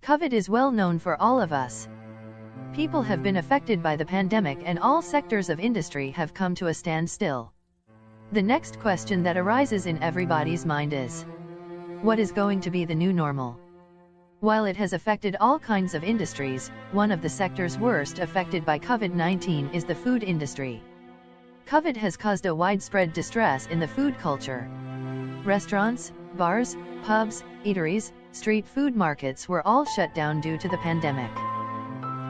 COVID is well known for all of us. People have been affected by the pandemic and all sectors of industry have come to a standstill. The next question that arises in everybody's mind is, what is going to be the new normal? While it has affected all kinds of industries, one of the sectors worst affected by COVID-19 is the food industry. COVID has caused a widespread distress in the food culture. Restaurants, bars, pubs, eateries, street food markets were all shut down due to the pandemic.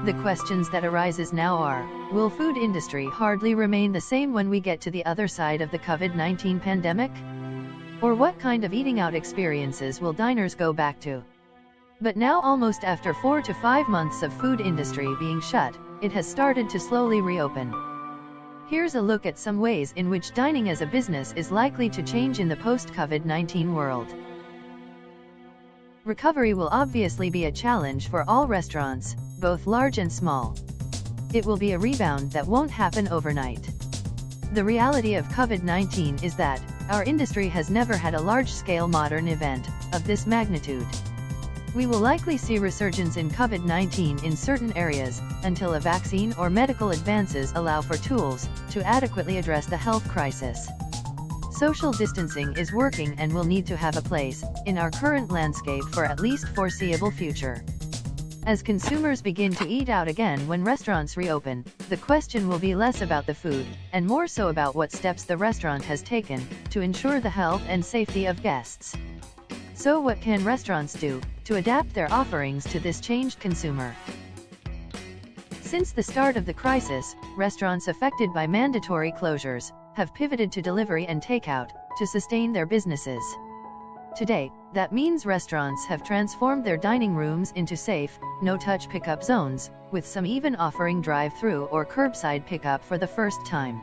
The questions that arises now are, will food industry hardly remain the same when we get to the other side of the COVID-19 pandemic? Or what kind of eating out experiences will diners go back to? But now, almost after 4 to 5 months of food industry being shut, it has started to slowly reopen. Here's a look at some ways in which dining as a business is likely to change in the post-COVID-19 world. Recovery will obviously be a challenge for all restaurants, both large and small. It will be a rebound that won't happen overnight. The reality of COVID-19 is that our industry has never had a large-scale modern event of this magnitude. We will likely see resurgence in COVID-19 in certain areas, until a vaccine or medical advances allow for tools to adequately address the health crisis. Social distancing is working and will need to have a place in our current landscape for at least foreseeable future. As consumers begin to eat out again when restaurants reopen, the question will be less about the food, and more so about what steps the restaurant has taken to ensure the health and safety of guests. So what can restaurants do to adapt their offerings to this changed consumer? Since the start of the crisis, restaurants affected by mandatory closures have pivoted to delivery and takeout to sustain their businesses. Today, that means restaurants have transformed their dining rooms into safe, no-touch pickup zones, with some even offering drive-through or curbside pickup for the first time.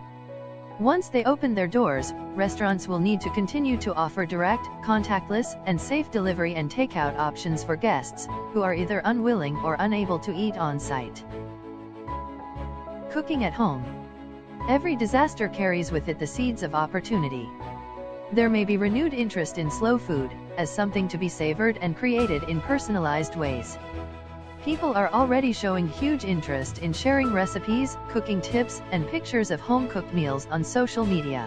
Once they open their doors, restaurants will need to continue to offer direct, contactless, and safe delivery and takeout options for guests who are either unwilling or unable to eat on-site. Cooking at home. Every disaster carries with it the seeds of opportunity. There may be renewed interest in slow food, as something to be savored and created in personalized ways. People are already showing huge interest in sharing recipes, cooking tips, and pictures of home-cooked meals on social media.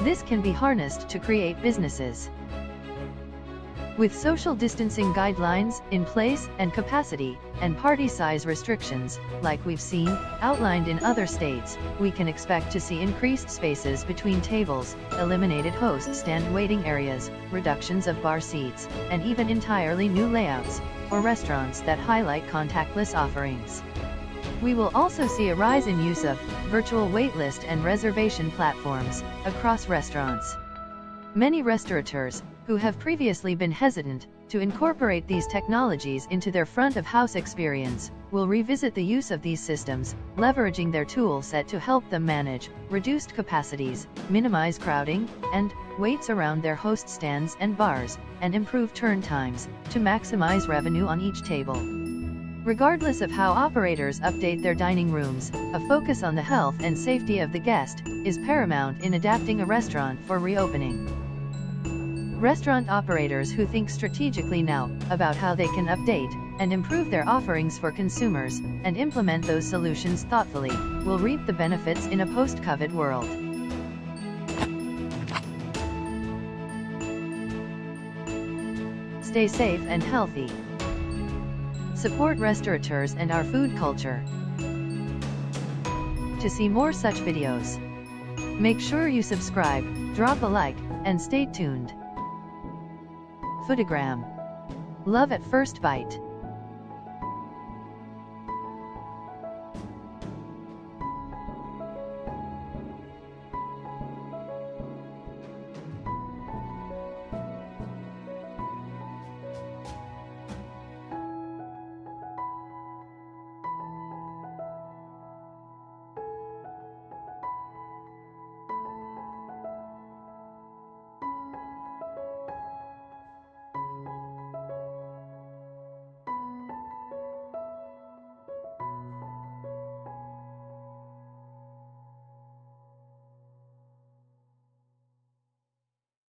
This can be harnessed to create businesses. With social distancing guidelines in place and capacity and party size restrictions, like we've seen outlined in other states, we can expect to see increased spaces between tables, eliminated host stand waiting areas, reductions of bar seats, and even entirely new layouts for restaurants that highlight contactless offerings. We will also see a rise in use of virtual waitlist and reservation platforms across restaurants. Many restaurateurs, who have previously been hesitant to incorporate these technologies into their front-of-house experience, will revisit the use of these systems, leveraging their tool set to help them manage reduced capacities, minimize crowding, and waits around their host stands and bars, and improve turn times to maximize revenue on each table. Regardless of how operators update their dining rooms, a focus on the health and safety of the guest is paramount in adapting a restaurant for reopening. Restaurant operators who think strategically now about how they can update and improve their offerings for consumers and implement those solutions thoughtfully will reap the benefits in a post-COVID world. Stay safe and healthy. Support restaurateurs and our food culture. To see more such videos, make sure you subscribe, drop a like, and stay tuned. Foodegram. Love at first bite.